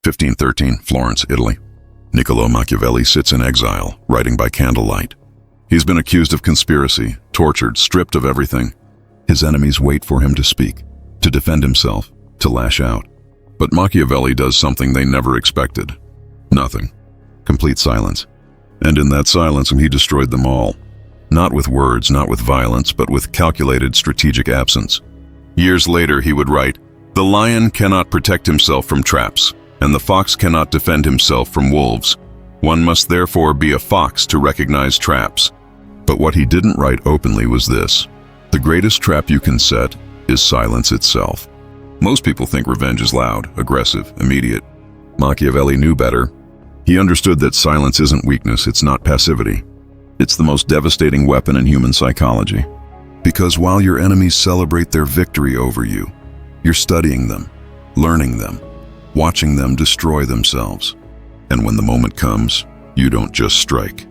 1513, Florence, Italy. Niccolo Machiavelli sits in exile, writing by candlelight. He's been accused of conspiracy, tortured, stripped of everything. His enemies wait for him to speak, to defend himself, to lash out. But Machiavelli does something they never expected. Nothing. Complete silence. And in that silence, he destroyed them all. Not with words, not with violence, but with calculated strategic absence. Years later, he would write, "The lion cannot protect himself from traps, and the fox cannot defend himself from wolves. One must therefore be a fox to recognize traps." But what he didn't write openly was this: the greatest trap you can set is silence itself. Most people think revenge is loud, aggressive, immediate. Machiavelli knew better. He understood that silence isn't weakness, it's not passivity. It's the most devastating weapon in human psychology. Because while your enemies celebrate their victory over you, you're studying them, learning them, watching them destroy themselves. And when the moment comes, you don't just strike.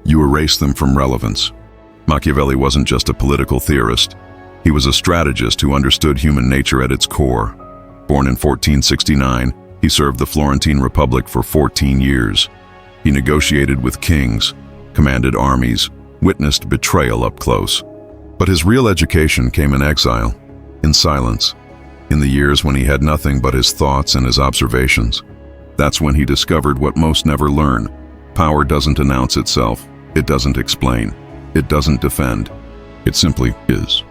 You erase them from relevance. Machiavelli wasn't just a political theorist. He was a strategist who understood human nature at its core. Born in 1469, he served the Florentine Republic for 14 years. He negotiated with kings, commanded armies, witnessed betrayal up close. But his real education came in exile, in silence, in the years when he had nothing but his thoughts and his observations. That's when he discovered what most never learn. Power doesn't announce itself. It doesn't explain. It doesn't defend. It simply is.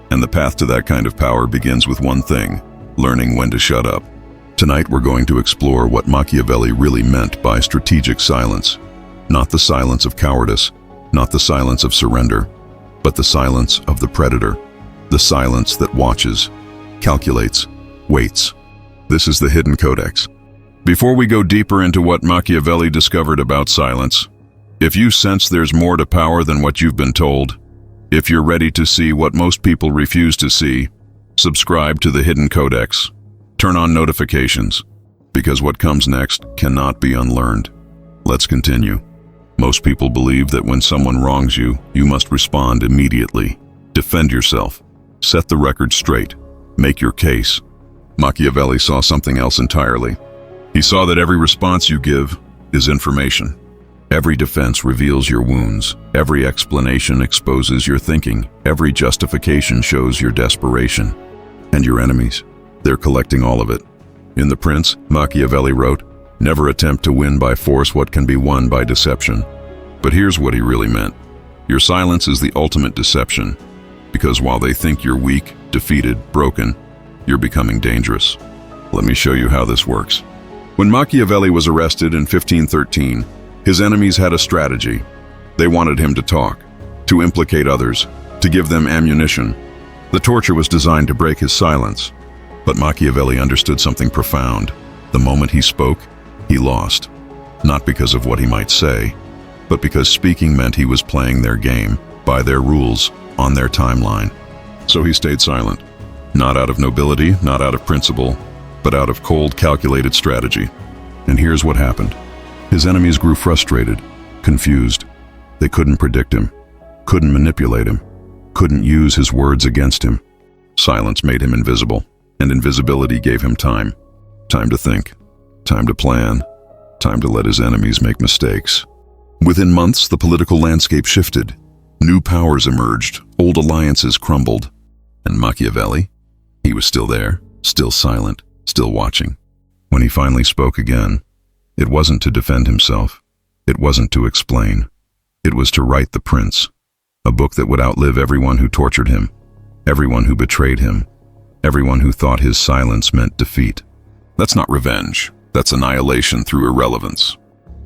And the path to that kind of power begins with one thing: learning when to shut up. Tonight we're going to explore what Machiavelli really meant by strategic silence. Not the silence of cowardice, not the silence of surrender, but the silence of the predator. The silence that watches, calculates, waits. This is the Hidden Codex. Before we go deeper into what Machiavelli discovered about silence, if you sense there's more to power than what you've been told, if you're ready to see what most people refuse to see, subscribe to the Hidden Codex. Turn on notifications, because what comes next cannot be unlearned. Let's continue. Most people believe that when someone wrongs you, you must respond immediately. Defend yourself. Set the record straight. Make your case. Machiavelli saw something else entirely. He saw that every response you give is information. Every defense reveals your wounds. Every explanation exposes your thinking. Every justification shows your desperation. And your enemies, they're collecting all of it. In The Prince, Machiavelli wrote, "Never attempt to win by force what can be won by deception." But here's what he really meant. Your silence is the ultimate deception, because while they think you're weak, defeated, broken, you're becoming dangerous. Let me show you how this works. When Machiavelli was arrested in 1513, his enemies had a strategy. They wanted him to talk, to implicate others, to give them ammunition. The torture was designed to break his silence. But Machiavelli understood something profound. The moment he spoke, he lost. Not because of what he might say, but because speaking meant he was playing their game, by their rules, on their timeline. So he stayed silent. Not out of nobility, not out of principle, but out of cold, calculated strategy. And here's what happened. His enemies grew frustrated, confused. They couldn't predict him, couldn't manipulate him, couldn't use his words against him. Silence made him invisible, and invisibility gave him time. Time to think, time to plan, time to let his enemies make mistakes. Within months, the political landscape shifted. New powers emerged, old alliances crumbled. And Machiavelli? He was still there, still silent, still watching. When he finally spoke again, it wasn't to defend himself. It wasn't to explain. It was to write The Prince, a book that would outlive everyone who tortured him, everyone who betrayed him, everyone who thought his silence meant defeat. That's not revenge. That's annihilation through irrelevance.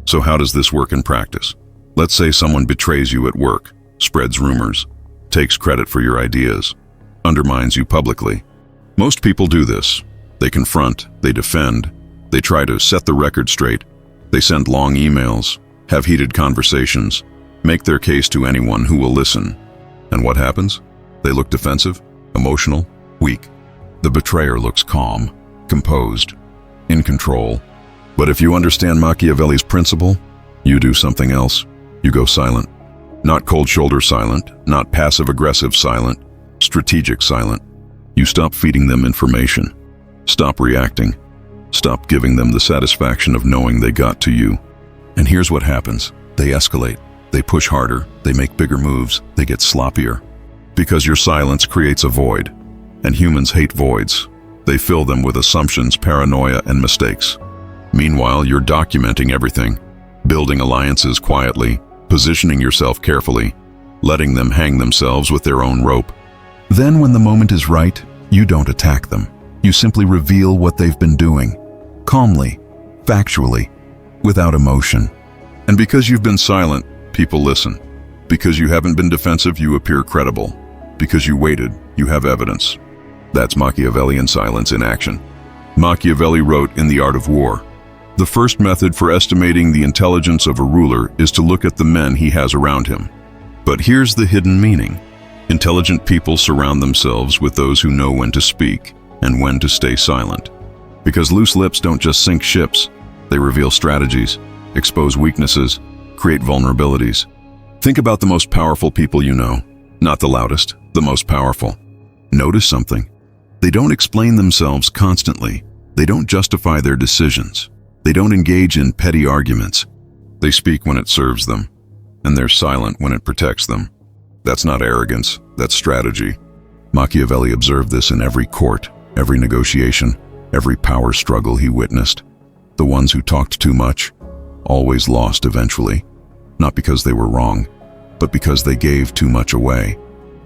So how does this work in practice? Let's say someone betrays you at work, spreads rumors, takes credit for your ideas, undermines you publicly. Most people do this. They confront, they defend, they try to set the record straight, they send long emails, have heated conversations, make their case to anyone who will listen. And what happens? They look defensive, emotional, weak. The betrayer looks calm, composed, in control. But if you understand Machiavelli's principle, you do something else. You go silent. Not cold shoulder silent, not passive-aggressive silent, strategic silent. You stop feeding them information. Stop reacting. Stop giving them the satisfaction of knowing they got to you. And here's what happens. They escalate. They push harder. They make bigger moves. They get sloppier. Because your silence creates a void. And humans hate voids. They fill them with assumptions, paranoia, and mistakes. Meanwhile, you're documenting everything, building alliances quietly, positioning yourself carefully, letting them hang themselves with their own rope. Then when the moment is right, you don't attack them. You simply reveal what they've been doing, calmly, factually, without emotion. And because you've been silent, people listen. Because you haven't been defensive, you appear credible. Because you waited, you have evidence. That's Machiavellian silence in action. Machiavelli wrote in The Art of War, "The first method for estimating the intelligence of a ruler is to look at the men he has around him." But here's the hidden meaning. Intelligent people surround themselves with those who know when to speak and when to stay silent. Because loose lips don't just sink ships, they reveal strategies, expose weaknesses, create vulnerabilities. Think about the most powerful people you know. Not the loudest, the most powerful. Notice something. They don't explain themselves constantly. They don't justify their decisions. They don't engage in petty arguments. They speak when it serves them, and they're silent when it protects them. That's not arrogance, that's strategy. Machiavelli observed this in every court, every negotiation, every power struggle he witnessed. The ones who talked too much always lost eventually, not because they were wrong, but because they gave too much away.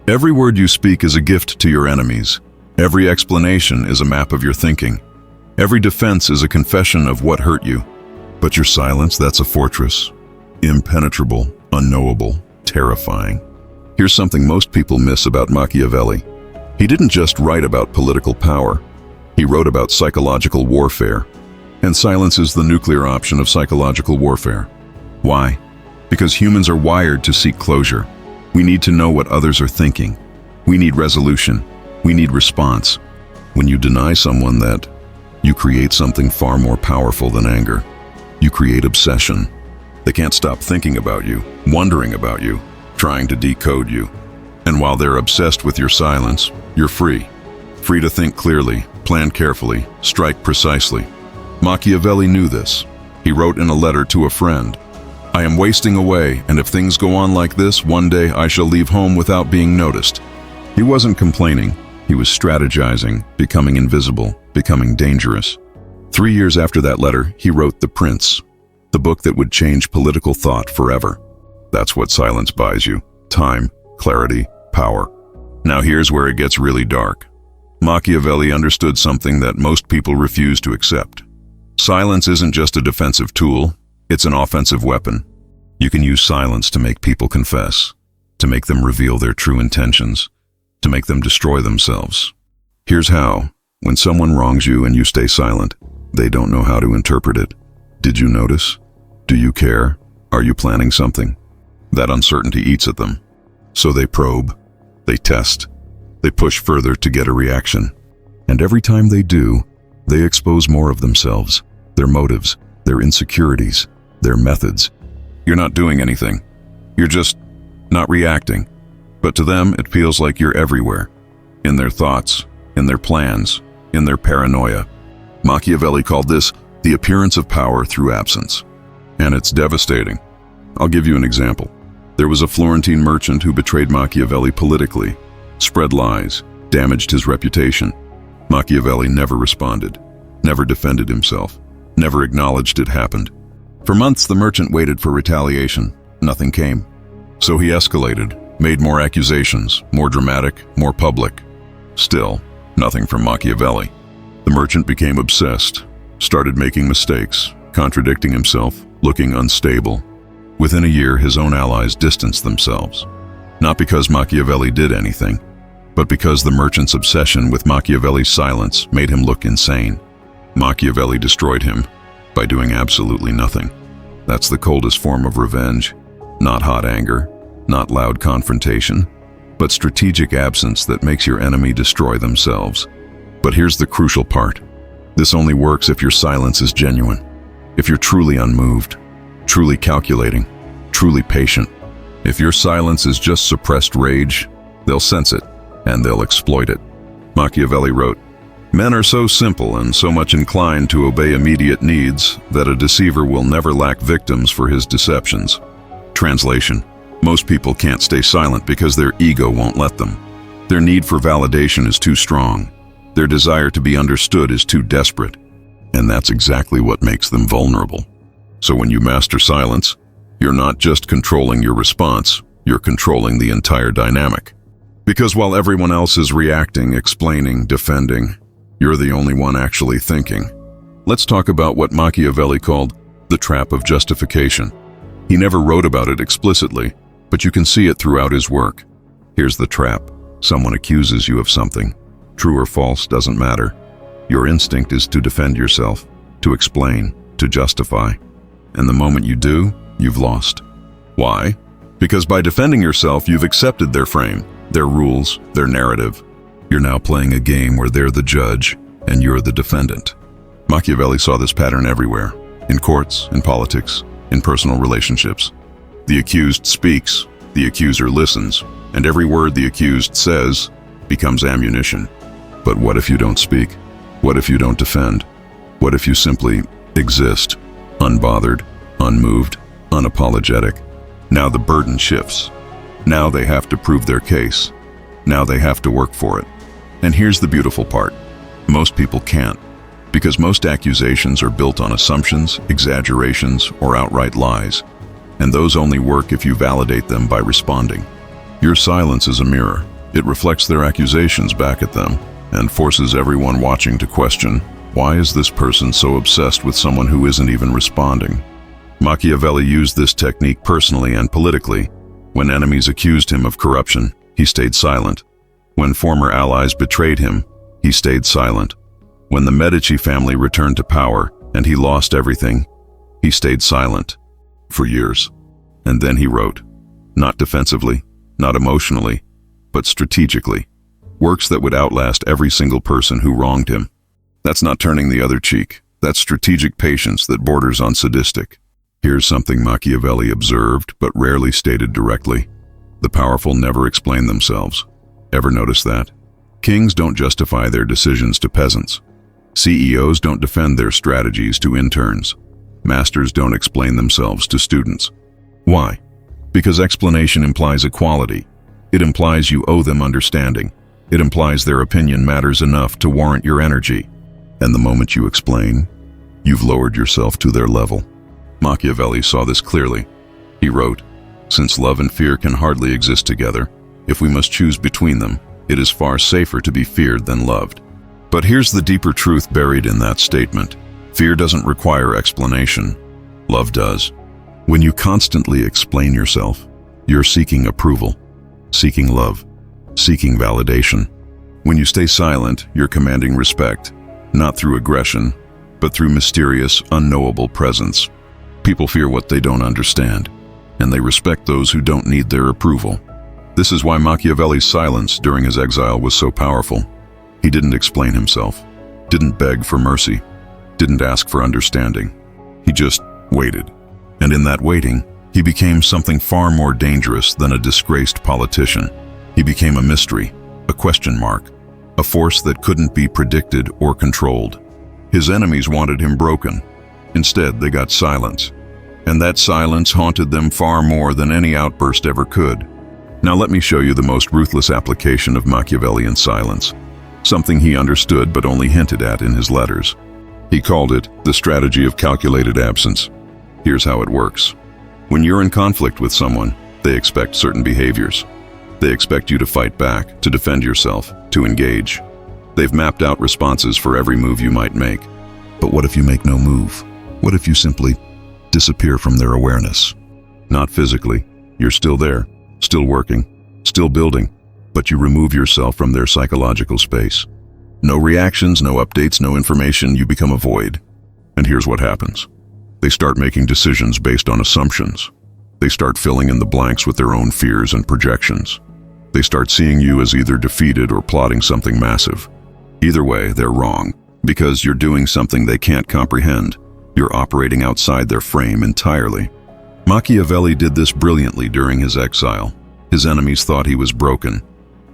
Every word you speak is a gift to your enemies. Every explanation is a map of your thinking. Every defense is a confession of what hurt you. But your silence, that's a fortress. Impenetrable, unknowable, terrifying. Here's something most people miss about Machiavelli. He didn't just write about political power. He wrote about psychological warfare. And silence is the nuclear option of psychological warfare. Why? Because humans are wired to seek closure. We need to know what others are thinking. We need resolution. We need response. When you deny someone that, you create something far more powerful than anger. You create obsession. They can't stop thinking about you, wondering about you, trying to decode you. And while they're obsessed with your silence, you're free. Free to think clearly, plan carefully, strike precisely. Machiavelli knew this. He wrote in a letter to a friend, "I am wasting away, and if things go on like this, one day I shall leave home without being noticed." He wasn't complaining. He was strategizing, becoming invisible, becoming dangerous. 3 years after that letter, he wrote The Prince, the book that would change political thought forever. That's what silence buys you: time, clarity, power. Now here's where it gets really dark. Machiavelli understood something that most people refuse to accept. Silence isn't just a defensive tool, it's an offensive weapon. You can use silence to make people confess, to make them reveal their true intentions, to make them destroy themselves. Here's how. When someone wrongs you and you stay silent, they don't know how to interpret it. Did you notice? Do you care? Are you planning something? That uncertainty eats at them. So they probe, they test, they push further to get a reaction. And every time they do, they expose more of themselves, their motives, their insecurities, their methods. You're not doing anything. You're just not reacting. But to them, it feels like you're everywhere. In their thoughts, in their plans, in their paranoia. Machiavelli called this the appearance of power through absence. And it's devastating. I'll give you an example. There was a Florentine merchant who betrayed Machiavelli politically, spread lies, damaged his reputation. Machiavelli never responded, never defended himself, never acknowledged it happened. For months, the merchant waited for retaliation. Nothing came. So he escalated, made more accusations, more dramatic, more public. Still, nothing from Machiavelli. The merchant became obsessed, started making mistakes, contradicting himself, looking unstable. Within a year, his own allies distanced themselves. Not because Machiavelli did anything, but because the merchant's obsession with Machiavelli's silence made him look insane. Machiavelli destroyed him by doing absolutely nothing. That's the coldest form of revenge. Not hot anger, not loud confrontation, but strategic absence that makes your enemy destroy themselves. But here's the crucial part. This only works if your silence is genuine, if you're truly unmoved, truly calculating, truly patient. If your silence is just suppressed rage, they'll sense it, and they'll exploit it. Machiavelli wrote, Men are so simple and so much inclined to obey immediate needs that a deceiver will never lack victims for his deceptions. Translation: most people can't stay silent because their ego won't let them. Their need for validation is too strong. Their desire to be understood is too desperate. And that's exactly what makes them vulnerable. So when you master silence, you're not just controlling your response, you're controlling the entire dynamic. Because while everyone else is reacting, explaining, defending, you're the only one actually thinking. Let's talk about what Machiavelli called the trap of justification. He never wrote about it explicitly, but you can see it throughout his work. Here's the trap. Someone accuses you of something. True or false doesn't matter. Your instinct is to defend yourself, to explain, to justify. And the moment you do, you've lost. Why? Because by defending yourself, you've accepted their frame, their rules, their narrative. You're now playing a game where they're the judge and you're the defendant. Machiavelli saw this pattern everywhere, in courts, in politics, in personal relationships. The accused speaks, the accuser listens, and every word the accused says becomes ammunition. But what if you don't speak? What if you don't defend? What if you simply exist, unbothered, unmoved, unapologetic? Now the burden shifts. Now they have to prove their case. Now they have to work for it. And here's the beautiful part. Most people can't, because most accusations are built on assumptions, exaggerations, or outright lies. And those only work if you validate them by responding. Your silence is a mirror. It reflects their accusations back at them and forces everyone watching to question, why is this person so obsessed with someone who isn't even responding? Machiavelli used this technique personally and politically. When enemies accused him of corruption, he stayed silent. When former allies betrayed him, he stayed silent. When the Medici family returned to power and he lost everything, he stayed silent for years. And then he wrote, not defensively, not emotionally, but strategically, works that would outlast every single person who wronged him. That's not turning the other cheek. That's strategic patience that borders on sadistic. Here's something Machiavelli observed but rarely stated directly. The powerful never explain themselves. Ever notice that? Kings don't justify their decisions to peasants. CEOs don't defend their strategies to interns. Masters don't explain themselves to students. Why? Because explanation implies equality. It implies you owe them understanding. It implies their opinion matters enough to warrant your energy. And the moment you explain, you've lowered yourself to their level. Machiavelli saw this clearly. He wrote, since love and fear can hardly exist together, if we must choose between them, it is far safer to be feared than loved. But here's the deeper truth buried in that statement. Fear doesn't require explanation. Love does. When you constantly explain yourself, you're seeking approval, seeking love, seeking validation. When you stay silent, you're commanding respect, not through aggression, but through mysterious, unknowable presence. People fear what they don't understand, and they respect those who don't need their approval. This is why Machiavelli's silence during his exile was so powerful. He didn't explain himself, didn't beg for mercy, didn't ask for understanding. He just waited. And in that waiting, he became something far more dangerous than a disgraced politician. He became a mystery, a question mark, a force that couldn't be predicted or controlled. His enemies wanted him broken. Instead, they got silence. And that silence haunted them far more than any outburst ever could. Now let me show you the most ruthless application of Machiavellian silence, something he understood but only hinted at in his letters. He called it the strategy of calculated absence. Here's how it works. When you're in conflict with someone, they expect certain behaviors. They expect you to fight back, to defend yourself, to engage. They've mapped out responses for every move you might make. But what if you make no move? What if you simply disappear from their awareness? Not physically. You're still there, still working, still building, but you remove yourself from their psychological space. No reactions, no updates, no information, you become a void. And here's what happens. They start making decisions based on assumptions. They start filling in the blanks with their own fears and projections. They start seeing you as either defeated or plotting something massive. Either way, they're wrong, because you're doing something they can't comprehend. You're operating outside their frame entirely. Machiavelli did this brilliantly during his exile. His enemies thought he was broken.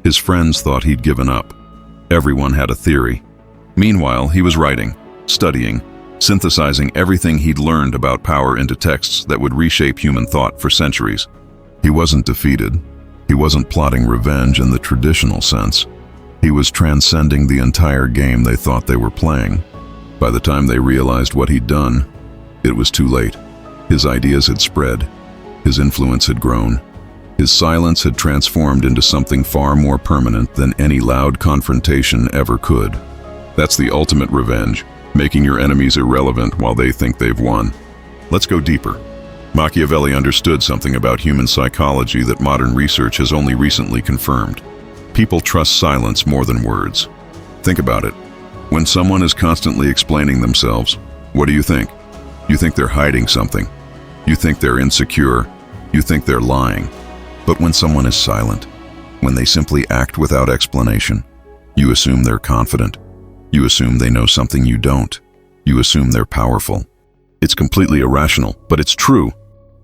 His friends thought he'd given up. Everyone had a theory. Meanwhile, he was writing, studying, synthesizing everything he'd learned about power into texts that would reshape human thought for centuries. He wasn't defeated. He wasn't plotting revenge in the traditional sense. He was transcending the entire game they thought they were playing. By the time they realized what he'd done, it was too late. His ideas had spread. His influence had grown. His silence had transformed into something far more permanent than any loud confrontation ever could. That's the ultimate revenge, making your enemies irrelevant while they think they've won. Let's go deeper. Machiavelli understood something about human psychology that modern research has only recently confirmed. People trust silence more than words. Think about it. When someone is constantly explaining themselves, what do you think? You think they're hiding something. You think they're insecure. You think they're lying. But when someone is silent, when they simply act without explanation, you assume they're confident. You assume they know something you don't. You assume they're powerful. It's completely irrational, but it's true.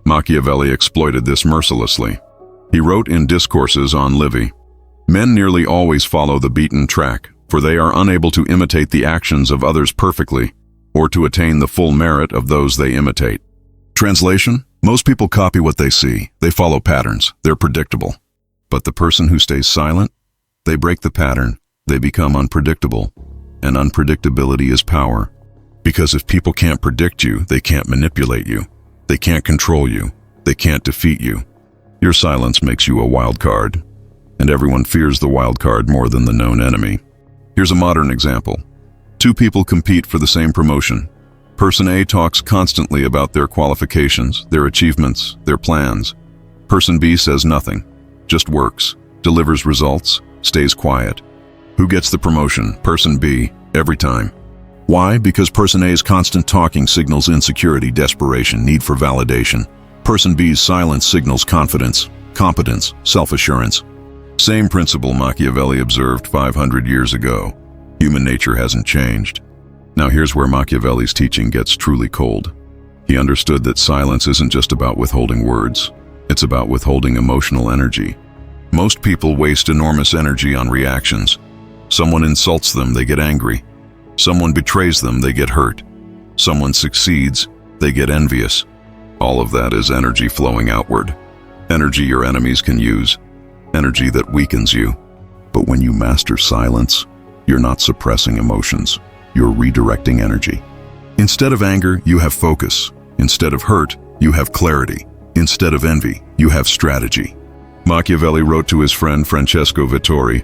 Machiavelli exploited this mercilessly. He wrote in Discourses on Livy, "Men nearly always follow the beaten track, for they are unable to imitate the actions of others perfectly, or to attain the full merit of those they imitate." Translation: most people copy what they see. They follow patterns. They're predictable. But the person who stays silent, they break the pattern. They become unpredictable. And unpredictability is power. Because if people can't predict you, they can't manipulate you. They can't control you. They can't defeat you. Your silence makes you a wild card. And everyone fears the wild card more than the known enemy. Here's a modern example. Two people compete for the same promotion. Person A talks constantly about their qualifications, their achievements, their plans. Person B says nothing, just works, delivers results, stays quiet. Who gets the promotion? Person B, every time. Why? Because Person A's constant talking signals insecurity, desperation, need for validation. Person B's silence signals confidence, competence, self-assurance. Same principle Machiavelli observed 500 years ago. Human nature hasn't changed. Now here's where Machiavelli's teaching gets truly cold. He understood that silence isn't just about withholding words. It's about withholding emotional energy. Most people waste enormous energy on reactions. Someone insults them, they get angry. Someone betrays them, they get hurt. Someone succeeds, they get envious. All of that is energy flowing outward. Energy your enemies can use. Energy that weakens you. But when you master silence, you're not suppressing emotions. You're redirecting energy. Instead of anger, you have focus. Instead of hurt, you have clarity. Instead of envy, you have strategy. Machiavelli wrote to his friend Francesco Vittori,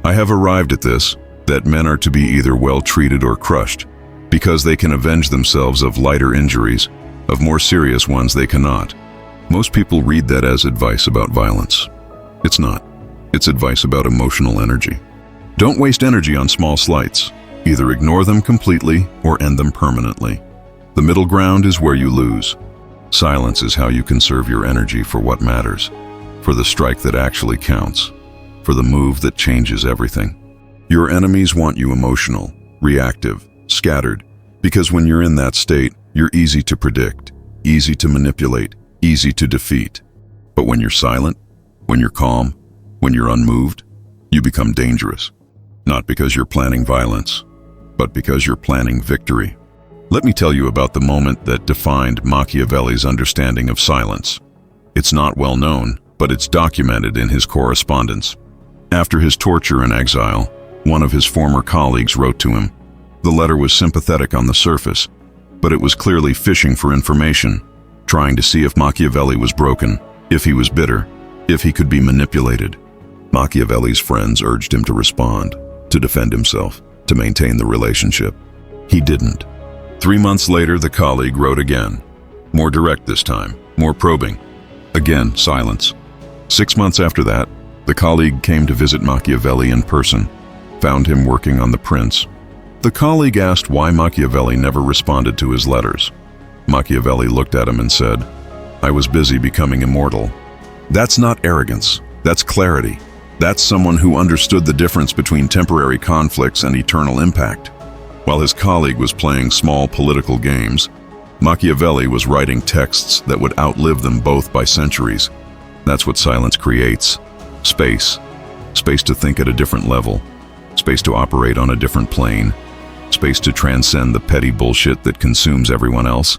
"I have arrived at this, that men are to be either well treated or crushed, because they can avenge themselves of lighter injuries, of more serious ones they cannot." Most people read that as advice about violence. It's not. It's advice about emotional energy. Don't waste energy on small slights. Either ignore them completely or end them permanently. The middle ground is where you lose. Silence is how you conserve your energy for what matters, for the strike that actually counts, for the move that changes everything. Your enemies want you emotional, reactive, scattered, because when you're in that state, you're easy to predict, easy to manipulate, easy to defeat. But when you're silent, when you're calm, when you're unmoved, you become dangerous. Not because you're planning violence, but because you're planning victory. Let me tell you about the moment that defined Machiavelli's understanding of silence. It's not well known, but it's documented in his correspondence. After his torture and exile, one of his former colleagues wrote to him. The letter was sympathetic on the surface, but it was clearly fishing for information, trying to see if Machiavelli was broken, if he was bitter, if he could be manipulated. Machiavelli's friends urged him to respond, to defend himself, to maintain the relationship. He didn't. 3 months later, the colleague wrote again. More direct this time, more probing. Again, silence. 6 months after that, the colleague came to visit Machiavelli in person, found him working on The Prince. The colleague asked why Machiavelli never responded to his letters. Machiavelli looked at him and said, "I was busy becoming immortal." That's not arrogance, that's clarity. That's someone who understood the difference between temporary conflicts and eternal impact. While his colleague was playing small political games, Machiavelli was writing texts that would outlive them both by centuries. That's what silence creates. Space. Space to think at a different level. Space to operate on a different plane. space to transcend the petty bullshit that consumes everyone else.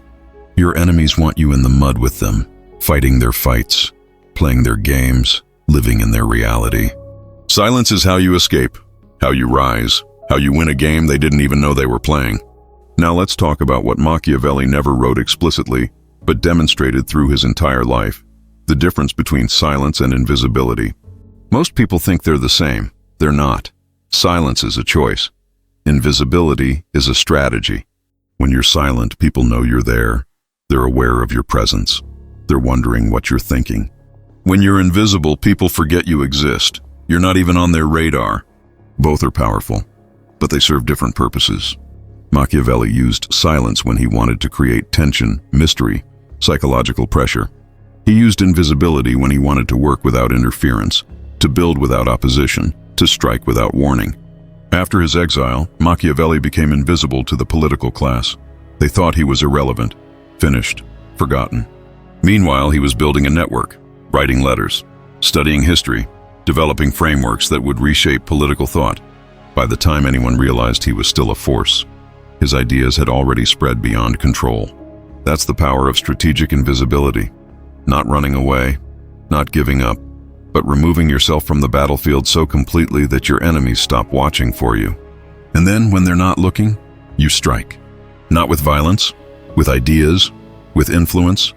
Your enemies want you in the mud with them, fighting their fights, playing their games, living in their reality. Silence is how you escape, how you rise, how you win a game they didn't even know they were playing. Now let's talk about what Machiavelli never wrote explicitly, but demonstrated through his entire life: the difference between silence and invisibility. Most people think they're the same. They're not. Silence is a choice. Invisibility is a strategy. When you're silent, people know you're there. They're aware of your presence. They're wondering what you're thinking. When you're invisible, people forget you exist. You're not even on their radar. Both are powerful, but they serve different purposes. Machiavelli used silence when he wanted to create tension, mystery, psychological pressure. He used invisibility when he wanted to work without interference, to build without opposition, to strike without warning. After his exile, Machiavelli became invisible to the political class. They thought he was irrelevant, finished, forgotten. Meanwhile, he was building a network, writing letters, studying history, developing frameworks that would reshape political thought. By the time anyone realized he was still a force, his ideas had already spread beyond control. That's the power of strategic invisibility. Not running away, not giving up, but removing yourself from the battlefield so completely that your enemies stop watching for you. And then, when they're not looking, you strike. Not with violence, with ideas, with influence,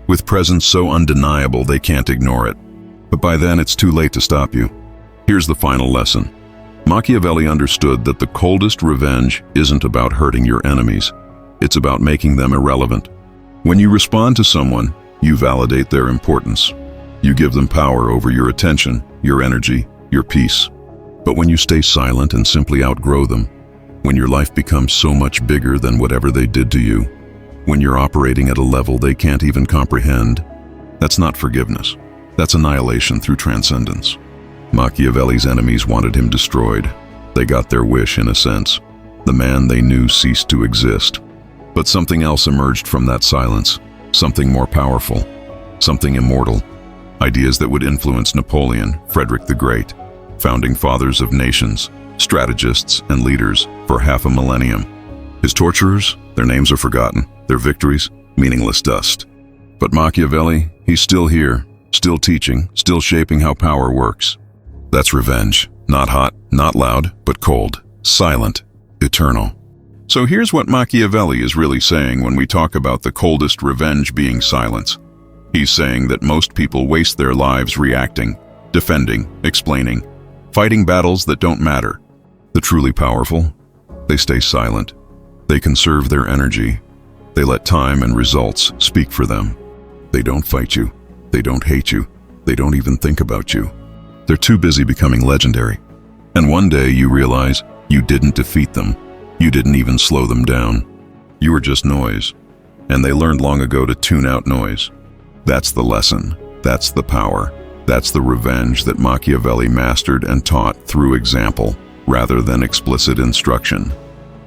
with presence so undeniable they can't ignore it. But by then, it's too late to stop you. Here's the final lesson. Machiavelli understood that the coldest revenge isn't about hurting your enemies. It's about making them irrelevant. When you respond to someone, you validate their importance. You give them power over your attention, your energy, your peace. But when you stay silent and simply outgrow them, when your life becomes so much bigger than whatever they did to you, when you're operating at a level they can't even comprehend, that's not forgiveness. That's annihilation through transcendence. Machiavelli's enemies wanted him destroyed. They got their wish, in a sense. The man they knew ceased to exist. But something else emerged from that silence. Something more powerful. Something immortal. Ideas that would influence Napoleon, Frederick the Great, founding fathers of nations, strategists and leaders for half a millennium. His torturers, their names are forgotten. Their victories, meaningless dust. But Machiavelli, he's still here, still teaching, still shaping how power works. That's revenge. Not hot, not loud, but cold, silent, eternal. So here's what Machiavelli is really saying when we talk about the coldest revenge being silence. He's saying that most people waste their lives reacting, defending, explaining, fighting battles that don't matter. The truly powerful, they stay silent. They conserve their energy. They let time and results speak for them. They don't fight you. They don't hate you. They don't even think about you. They're too busy becoming legendary. And one day you realize you didn't defeat them. You didn't even slow them down. You were just noise. And they learned long ago to tune out noise. That's the lesson. That's the power. That's the revenge that Machiavelli mastered and taught through example, rather than explicit instruction.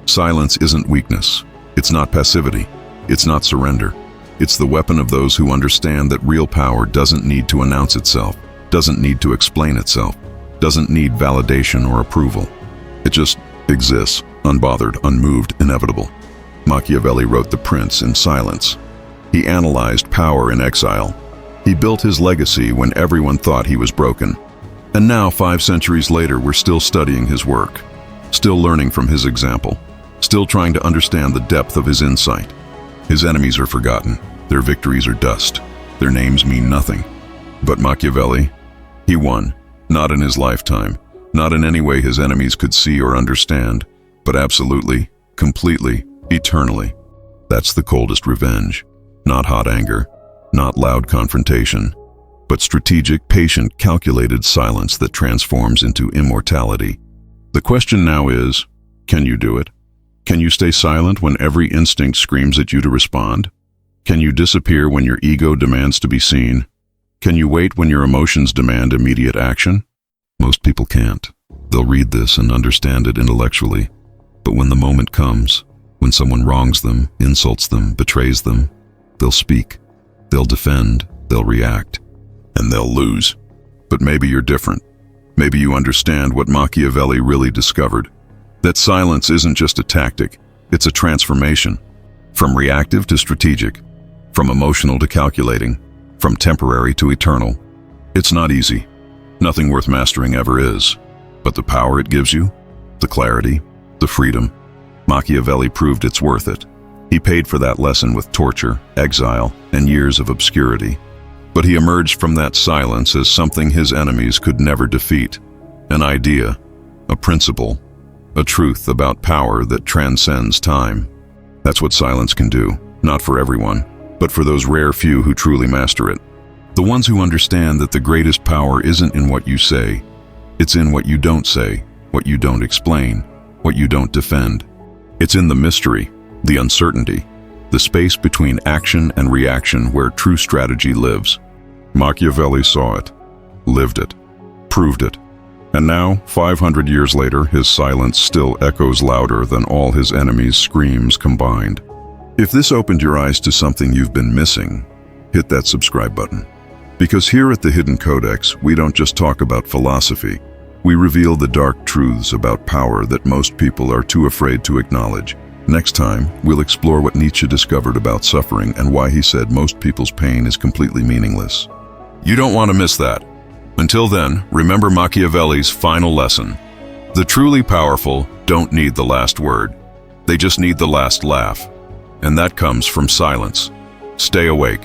Silence isn't weakness. It's not passivity. It's not surrender. It's the weapon of those who understand that real power doesn't need to announce itself, doesn't need to explain itself, doesn't need validation or approval. It just exists, unbothered, unmoved, inevitable. Machiavelli wrote The Prince in silence. He analyzed power in exile. He built his legacy when everyone thought he was broken. And now, 5 centuries later, we're still studying his work, still learning from his example, still trying to understand the depth of his insight. His enemies are forgotten. Their victories are dust. Their names mean nothing. But Machiavelli, he won, not in his lifetime, not in any way his enemies could see or understand, but absolutely, completely, eternally. That's the coldest revenge. Not hot anger, not loud confrontation, but strategic, patient, calculated silence that transforms into immortality. The question now is, can you do it? Can you stay silent when every instinct screams at you to respond? Can you disappear when your ego demands to be seen? Can you wait when your emotions demand immediate action? Most people can't. They'll read this and understand it intellectually. But when the moment comes, when someone wrongs them, insults them, betrays them, they'll speak, they'll defend, they'll react, and they'll lose. But maybe you're different. Maybe you understand what Machiavelli really discovered. That silence isn't just a tactic, it's a transformation. From reactive to strategic, from emotional to calculating, from temporary to eternal. It's not easy. Nothing worth mastering ever is. But the power it gives you, the clarity, the freedom, Machiavelli proved it's worth it. He paid for that lesson with torture, exile, and years of obscurity. But he emerged from that silence as something his enemies could never defeat. An idea, a principle, a truth about power that transcends time. That's what silence can do, not for everyone, but for those rare few who truly master it. The ones who understand that the greatest power isn't in what you say, it's in what you don't say, what you don't explain, what you don't defend. It's in the mystery, the uncertainty, the space between action and reaction where true strategy lives. Machiavelli saw it, lived it, proved it. And now, 500 years later, his silence still echoes louder than all his enemies' screams combined. If this opened your eyes to something you've been missing, hit that subscribe button. Because here at the Hidden Codex, we don't just talk about philosophy. We reveal the dark truths about power that most people are too afraid to acknowledge. Next time, we'll explore what Nietzsche discovered about suffering and why he said most people's pain is completely meaningless. You don't want to miss that. Until then, remember Machiavelli's final lesson. The truly powerful don't need the last word. They just need the last laugh. And that comes from silence. Stay awake.